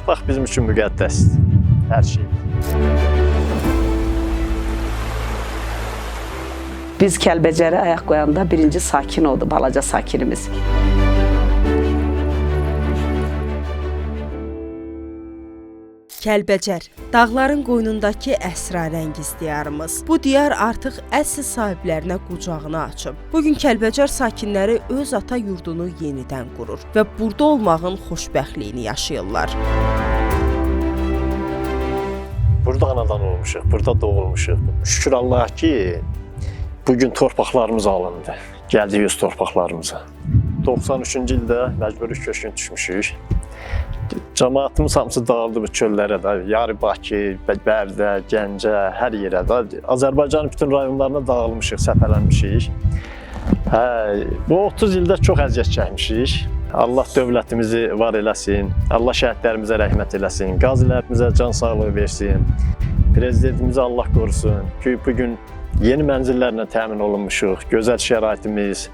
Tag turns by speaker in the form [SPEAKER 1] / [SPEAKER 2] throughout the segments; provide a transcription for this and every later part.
[SPEAKER 1] torpaq bizim üçün müqəddəsdir. Hər şey.
[SPEAKER 2] Biz Kəlbəcərə ayaq qoyanda birinci sakin oldu, balaca sakinimiz.
[SPEAKER 3] Kəlbəcər, dağların qoynundakı əsrarəngiz diyarımız. Bu diyar artıq əsl sahiblərinə qucağını açıb. Bugün Kəlbəcər sakinləri öz ata yurdunu yenidən qurur və burada olmağın xoşbəxtliyini yaşayırlar.
[SPEAKER 1] Burada anadan olmuşuq, burada doğulmuşuq. Şükür Allah ki, bugün torpaqlarımız alındı. Gəldik öz torpaqlarımıza. 93-cü ildə məcburi köçkün düşmüşük. Cəmaatımız hamısı dağıldı bu çöllərə də, Yarı Bakı, Bərdə, Gəncə, hər yerə də. Azərbaycanın bütün rayonlarına dağılmışıq, səfərlənmişik. Bu 30 ildə çox əziyyət çəkmişik. Allah dövlətimizi var eləsin, Allah şəhidlərimizə rəhmət eləsin, qazilərimizə can sağlığı versin, prezidentimizi Allah qorusun ki, bugün yeni mənzillərlə təmin olunmuşuq, gözəl şəraitimiz,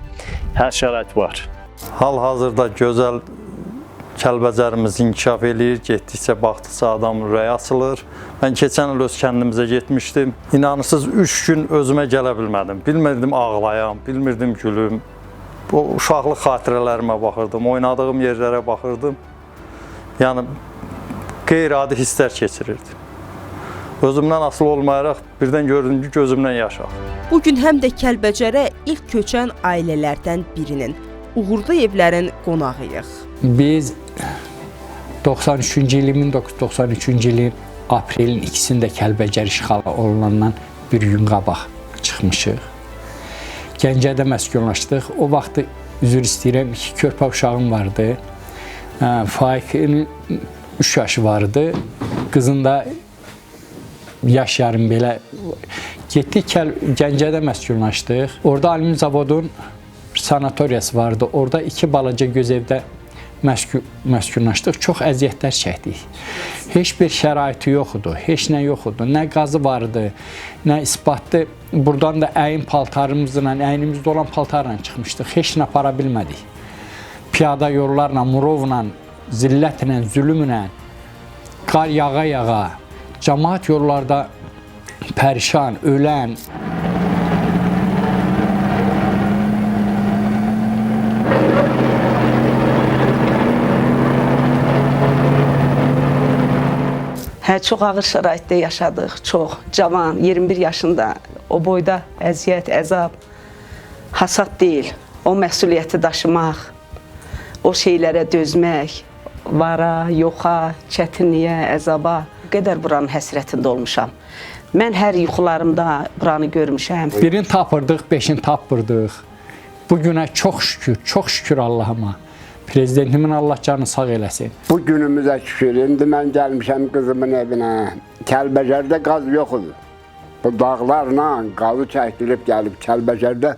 [SPEAKER 1] hər şərait var.
[SPEAKER 4] Hal-hazırda gözəl Kəlbəcərimiz inkişaf eləyir, getdikcə baxdıqca adam ürəyi açılır. Mən keçən il öz kəndimizə getmişdim. İnanırsınız 3 gün özümə gələ bilmədim. Bilmirdim ağlayam, bilmirdim gülüm. Bu uşaqlıq xatirələrimə baxırdım, oynadığım yerlərə baxırdım. Yəni qeyri-adi hisslər keçirirdim. Özümdən asılı olmayaraq birdən gördüm ki, gözümdən yaş axır.
[SPEAKER 3] Bugün həm də Kəlbəcərə ilk köçən ailələrdən birinin, Uğurlu evlərin qonağıyıq.
[SPEAKER 5] Biz 1993-cü ilin aprelin 2-sində Kəlbəcər işğal olunandan bir gün qabaq çıxmışıq. Gəncədə məskunlaşdıq. O vaxt üzr istəyirəm, 2 körpə uşağım vardı. Faikinin 3 yaşı vardı. Qızın da yaş yarım belə. Getdik Gəncədə məskunlaşdıq. Orada alüminyum zavodun sanatoriyası vardı. Orada 2 balaca gözevdə məskunlaşdıq. Çox əziyyətlər çəkdik. Heç bir şəraiti yoxdu, heç nə yoxdu. Nə qazı vardı, nə isbatlı. Buradan da əyin paltarımızla, əynimizdə olan paltarla çıxmışdıq. Heç nə apara bilmədik. Piyada yollarla, murovla, zillətlə, zülümlə, qar yağa-yağa, cəmaat yollarda pərişan, ölən.
[SPEAKER 2] Çox ağır şəraitdə yaşadıq, çox. Cavan, 21 yaşında, o boyda əziyyət, əzab, hasad deyil. O məsuliyyəti daşımaq, o şeylərə dözmək, vara, yoxa, çətinliyə, əzaba. O qədər buranın həsrətində olmuşam. Mən hər yuxularımda buranı görmüşəm.
[SPEAKER 5] Birini tapırdıq, 5-ini tapırdıq. Bugünə çox şükür Allahıma. Prezidentimin Allah canı sağ eləsin.
[SPEAKER 6] Bu günümüzə şükür. İndi mən gəlmişəm qızımın evinə. Kəlbəcərdə qaz yoxdur. Bu dağlarla qazı çəkdirib gəlib. Kəlbəcərdə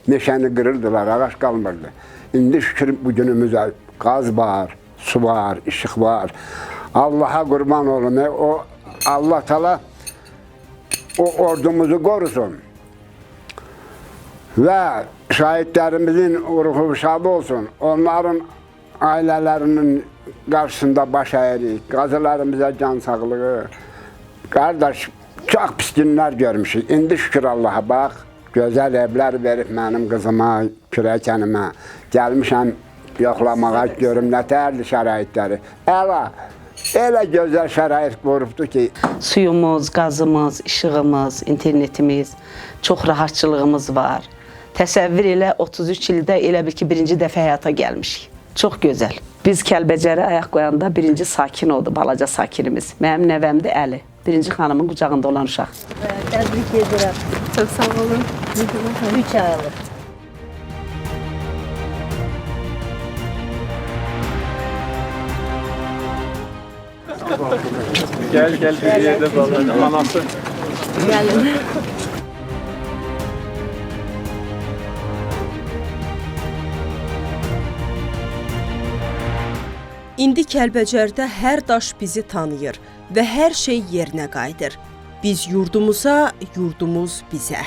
[SPEAKER 6] meşəni qırırdılar, ağac qalmırdı. İndi şükür bu günümüzə qaz var, su var, işıq var. Allah'a qurban olun. Allah Teala o ordumuzu qorusun. Və şəhidlərimizin ruhu şad olsun. Onların ailələrinin qarşısında baş əyirik. Qazilərimizə can sağlığı. Qardaş, çox pis günlər görmüşük. İndi şükür Allaha bax, gözəl evlər verib mənim qızıma, kürəkənimə. Gəlmişəm yoxlamağa görüm nə tərli şəraitləri. Elə gözəl şərait qorubdu ki.
[SPEAKER 2] Suyumuz, qazımız, işığımız, internetimiz, çox rahatçılığımız var. Təsəvvür elə 33 ildə elə bil ki, birinci dəfə həyata gəlmişik. Çox gözəl. Biz Kəlbəcərə ayaq qoyanda birinci sakin oldu, balaca sakinimiz. Mənim nəvəmdir Əli. Birinci xanımın qucağında olan uşaq.
[SPEAKER 7] Təbrik edirəm. Çox sağ olun. 3 aylıq.
[SPEAKER 1] Gel bir yerdə balalım. Anası.
[SPEAKER 7] Gəlin.
[SPEAKER 3] İndi Kəlbəcərdə hər daş bizi tanıyır və hər şey yerinə qayıdır. Biz yurdumuza, yurdumuz bizə.